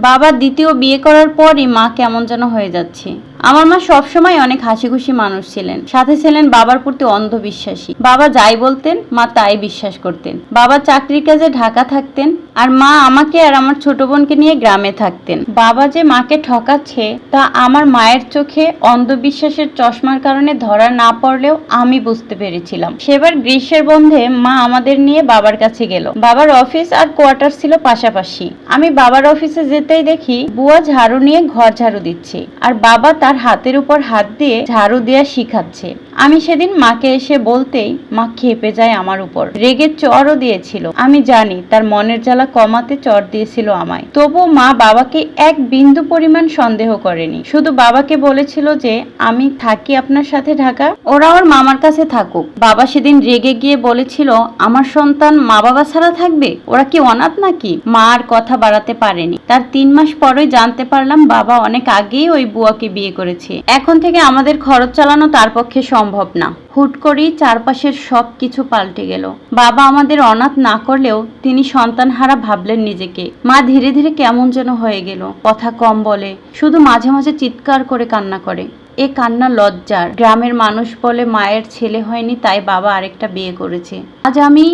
বাবা দ্বিতীয় বিয়ে করার পরই মা কেমন যেন হয়ে যাচ্ছে। আমার মা সবসময় অনেক হাসি খুশি মানুষ ছিলেন, সাথে ছিলেন বাবার প্রতি অন্ধবিশ্বাসী। বাবা যাই বলতেন মা তাই বিশ্বাস করতেন। বাবা চাকরির কাজে ঢাকা থাকতেন আর মা আমাকে আর আমার ছোট বোনকে নিয়ে গ্রামে থাকতেন। বাবা যে মাকে ঠকাচ্ছে তা আমার মায়ের চোখে অন্ধবিশ্বাসের চশমার কারণে ধরা না পড়লেও আমি বুঝতে পেরেছিলাম। সেবার গ্রীষ্মের বন্ধে মা আমাদের নিয়ে বাবার কাছে গেল। বাবার অফিস আর কোয়ার্টার ছিল পাশাপাশি। আমি বাবার অফিসে যেতেই দেখি বুয়া ঝাড়ু নিয়ে ঘর ঝাড়ু দিচ্ছে আর বাবা তার হাতের উপর হাত দিয়ে ঝাড়ু দেওয়া শিখাচ্ছে। আমি সেদিন মাকে এসে বলতেই মা খেপে যায় আমার উপর, রেগে চড়ও দিয়েছিল। আমি জানি তার মনের জ্বালা কমাতে চড় দিয়েছিল আমায়, তবু মা বাবাকে এক বিন্দু পরিমাণ সন্দেহ করেনি। শুধু বাবাকে বলেছিল যে আমি থাকি আপনার সাথে ঢাকা, ওরা ওর মামার কাছে থাকুক। বাবা সেদিন রেগে গিয়ে বলেছিল আমার সন্তান মা বাবা ছাড়া থাকবে, ওরা কি অনাথ নাকি? মা আর কথা বাড়াতে পারেনি। তার 3 মাস পরেই জানতে পারলাম বাবা অনেক আগেই ওই বুয়াকে বিয়ে করেছে। এখন থেকে আমাদের খরচ চালানো তার পক্ষে সম্ভব না। হুট করেই চারপাশের সব কিছু পাল্টে গেল। বাবা আমাদের অনাথ না করলেও তিনি সন্তানহারা ভাবলেন নিজেকে। মা ধীরে ধীরে কেমন যেন হয়ে গেল, কথা কম বলে, শুধু মাঝে মাঝে চিৎকার করে কান্না করে। এ কান্না লজ্জার। গ্রামের মানুষ বলে মায়ের ছেলে হয়নি তাই বাবা আরেকটা বিয়ে করেছে। আজ আমি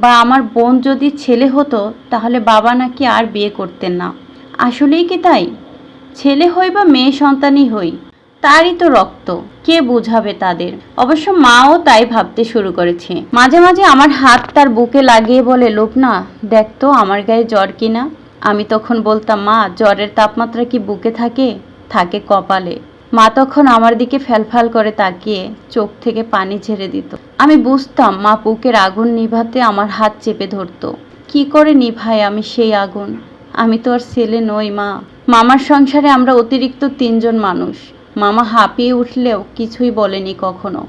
বা আমার বোন যদি ছেলে হতো তাহলে বাবা নাকি আর বিয়ে করতেন না। আসলেই কি তাই? ছেলে হই বা মেয়ে সন্তানই হই, তারই তো রক্ত, কে বুঝাবে তাদের? অবশ্য মাও তাই ভাবতে শুরু করেছে। মাঝে মাঝে আমার হাত তার বুকে লাগিয়ে বলে, লোকনা দেখ তো আমার গায়ে জ্বর কিনা। আমি তখন বলতাম মা জ্বরের তাপমাত্রা কি বুকে থাকে? থাকে কপালে। মা তখন আমার দিকে ফ্যালফ্যাল করে তাকিয়ে চোখ থেকে পানি ঝেড়ে দিত। আমি বুঝতাম মা বুকের আগুন নিভাতে আমার হাত চেপে ধরতো। কি করে নিভাই আমি সেই আগুন? আমি তো আর ছেলে নই মা। মামার সংসারে আমরা অতিরিক্ত 3 জন মানুষ। মামা হাঁপিয়ে উঠলেও কিছুই বলেনি কখনো।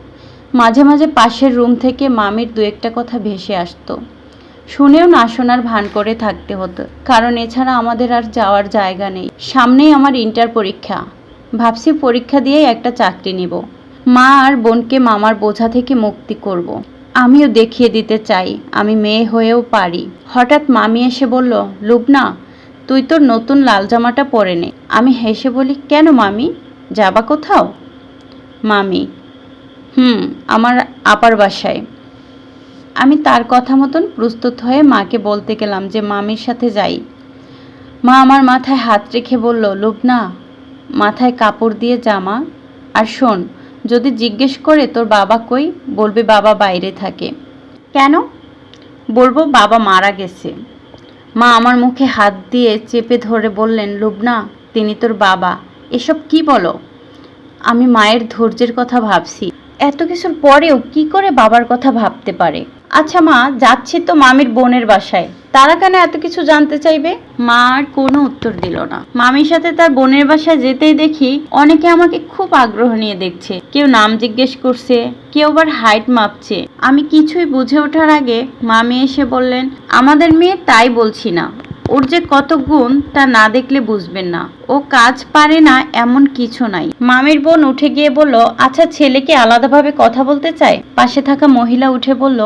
মাঝে মাঝে পাশের রুম থেকে মামির 2-1টা কথা ভেসে আসতো। শুনেও না শোনার ভান করে থাকতে হতো, কারণ এছাড়া আমাদের আর যাওয়ার জায়গা নেই। সামনেই আমার ইন্টার পরীক্ষা। ভাবছি পরীক্ষা দিয়েই একটা চাকরি নিব। মা আর বোনকে মামার বোঝা থেকে মুক্তি করব। আমিও দেখিয়ে দিতে চাই আমি মেয়ে হয়েও পারি। হঠাৎ মামি এসে বলল, লুবনা তুই তোর নতুন লাল জামাটা পরে নে। আমি হেসে বলি, কেন মামি, যাবা কোথাও? মামি, আমার আপার বাসায়। আমি তার কথা মতন প্রস্তুত হয়ে মাকে বলতে গেলাম যে মামির সাথে যাই। মা আমার মাথায় হাত রেখে বলল, লুবনা মাথায় কাপড় দিয়ে জামা। আর শোন, যদি জিজ্ঞেস করে তোর বাবা কই, বলবে বাবা বাইরে থাকে। কেন? বলবো বাবা মারা গেছে। মা আমার মুখে হাত দিয়ে চেপে ধরে বললেন, লুবনা তিনি তোর বাবা। এসব কি বলো? আমি মায়ের ধৈর্যের কথা ভাবছি। এত কিছুর পরেও কি করে বাবার কথা ভাবতে পারে? আচ্ছা মা, যাচ্ছি তো মামির বোনের বাসায়, তারা কেন এত কিছু জানতে চাইবে? মা আর কোনো উত্তর দিল না। মামির সাথে তার বোনের বাসায় যেতেই দেখি অনেকে আমাকে খুব আগ্রহ নিয়ে দেখছে। কেউ নাম জিজ্ঞেস করছে, কেউ আবার হাইট মাপছে। আমি কিছুই বুঝে ওঠার আগে মামি এসে বললেন, আমাদের মেয়ে তাই বলছি না, ওর যে কত গুণ তা না দেখলে বুঝবেন না। ও কাজ পারে না এমন কিছু নাই। মামির বোন উঠে গিয়ে বলল, আচ্ছা ছেলেকে আলাদাভাবে কথা বলতে চায়? পাশে থাকা মহিলা উঠে বলল,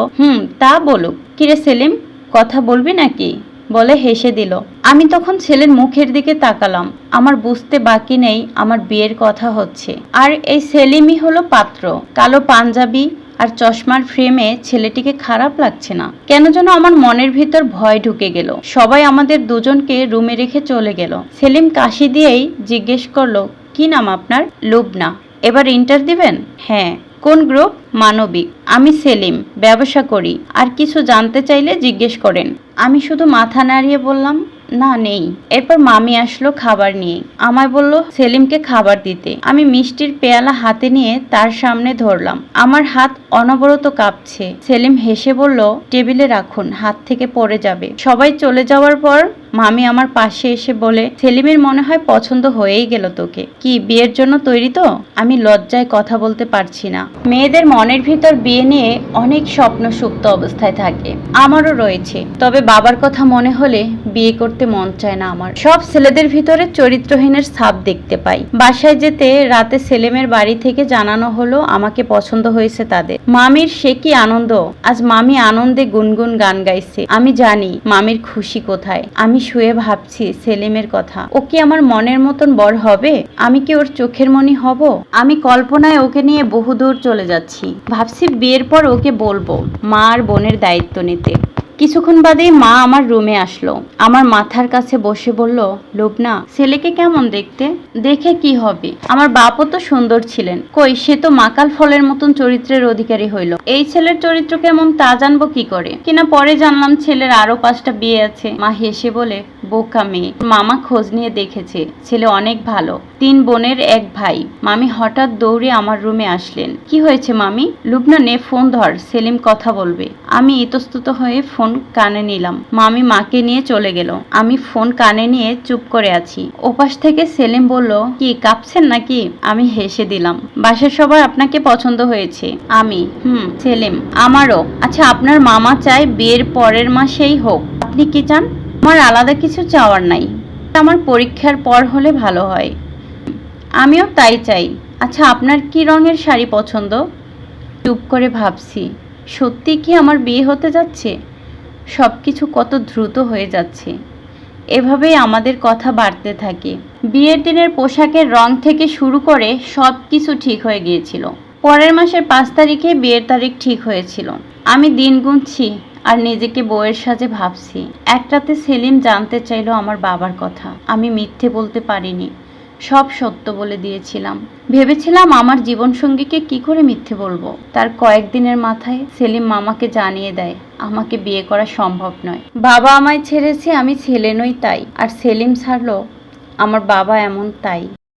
তা বলুক। কিরে সেলিম, কথা বলবি নাকি? বলে হেসে দিল। আমি তখন ছেলের মুখের দিকে তাকালাম। আমার বুঝতে বাকি নেই আমার বিয়ের কথা হচ্ছে, আর এই সেলিমই হলো পাত্র। কালো পাঞ্জাবি আর চশমার ফ্রেমে ছেলেটিকে খারাপ লাগছে না। কেন যেন আমার মনের ভিতর ভয় ঢুকে গেল। সবাই আমাদের দুজনকে রুমে রেখে চলে গেল। সেলিম কাশি দিয়েই জিজ্ঞেস করলো, কি নাম আপনার? লুবনা। এবার ইন্টার দিবেন? হ্যাঁ। কোন গ্রুপ? মানবিক। আমি সেলিম, ব্যবসা করি। আর কিছু জানতে চাইলে জিজ্ঞেস করেন। আমি শুধু মাথা নাড়িয়ে বললাম, না নেই। এরপর মামি আসলো খাবার নিয়ে, আমায় বলল সেলিমকে খাবার দিতে। আমি মিষ্টির পেয়ালা হাতে নিয়ে তার সামনে ধরলাম। আমার হাত অনবরত কাঁপছে। সেলিম হেসে বলল, টেবিলে রাখুন, হাত থেকে পড়ে যাবে। সবাই চলে যাওয়ার পর মামি আমার পাশে এসে বলে, সেলিমের মনে হয় পছন্দ হয়েই গেল তোকে। কি বিয়ের জন্য তৈরি তো? আমি লজ্জায় কথা বলতে পারছি না। মেয়েদের মনের ভিতর বিয়ে নিয়ে অনেক স্বপ্ন সুপ্ত অবস্থায় থাকে, আমারও রয়েছে। তবে বাবার কথা মনে হলে বিয়ে করতে মন চায় না আমার। সব ছেলেদের ভিতরে চরিত্রহীনের ছাপ দেখতে পাই। বাসায় যেতে রাতে সেলিমের বাড়ি থেকে জানানো হলো আমাকে পছন্দ হয়েছে তাদের। মামির সে কি আনন্দ! আজ মামি আনন্দে গুনগুন গান গাইছে। আমি জানি মামির খুশি কোথায়। আমি শুয়ে ভাবছি সেলিমের কথা। ও কি আমার মনের মতন বর হবে? আমি কি ওর চোখের মণি হব? আমি কল্পনায় ওকে নিয়ে বহুদূর চলে যাচ্ছি। ভাবছি বিয়ের পর ওকে বলবো মা আর বোনের দায়িত্ব নিতে। কিছুক্ষণ বাদেই মা আমার রুমে আসলো, আমার মাথার কাছে বসে বলল, লুবনা, ছেলেকে কেমন দেখতে? দেখে কি হবে, আমার বাপও তো সুন্দর ছিলেন। কই, সে তো মাকাল ফলের মতন চরিত্রের অধিকারী হইল। এই ছেলের চরিত্র কেমন তা জানবো কি করে? কিনা পরে জানলাম ছেলের আরো 5টা বিয়ে আছে। মা হেসে বলে, বোকা মেয়ে, মামা খোঁজ নিয়ে দেখেছে, ছেলে অনেক ভালো, 3 বোনের 1 ভাই। মামি হঠাৎ দৌড়ে আমার রুমে আসলেন। কি হয়েছে মামি? লুবনা, নে ফোন ধর, সেলিম কথা বলবে। আমি ইতস্তত হয়ে ফোন কানে নিলাম। মামি মাকে নিয়ে চলে গেল। আমি ফোন কানে নিয়ে চুপ করে আছি। ওপাশ থেকে সেলিম বলল, কি কাঁপছেন নাকি? আমি হেসে দিলাম। বাসার সবার আপনাকে পছন্দ হয়েছে। আমি, সেলিম, আমারও। আচ্ছা, আপনার মামা চায় বিয়ের পরের মাসেই হোক, আপনি কি চান? আমার আলাদা কিছু চাওয়ার নাই, আমার পরীক্ষার পর হলে ভালো হয়। আমিও তাই চাই। আচ্ছা, আপনার কি রঙের শাড়ি পছন্দ? চুপ করে ভাবছি, সত্যি কি আমার বিয়ে হতে যাচ্ছে? সবকিছু কত দ্রুত হয়ে যাচ্ছে। এভাবেই আমাদের কথা বাড়তে থাকে। বিয়ের দিনের পোশাকের রং থেকে শুরু করে সব কিছু ঠিক হয়ে গিয়েছিল। পরের মাসের 5 তারিখে বিয়ের তারিখ ঠিক হয়েছিল। আমি দিন গুনছি আর নিজেকে বউয়ের সাজে ভাবছি। এক রাতে সেলিম জানতে চাইলো আমার বাবার কথা। আমি মিথ্যে বলতে পারিনি, সব সত্য বলে দিয়েছিলাম। ভেবেছিলাম আমার জীবনসঙ্গীকে কি করে মিথ্যে বলবো। তার কয়েকদিনের মাথায় সেলিম মামাকে জানিয়ে দেয় আমাকে বিয়ে করা সম্ভব নয়। বাবা আমায় ছেড়েছে, আমি ছেলে নই তাই, আর সেলিম ছাড়লো আমার বাবা এমন তাই।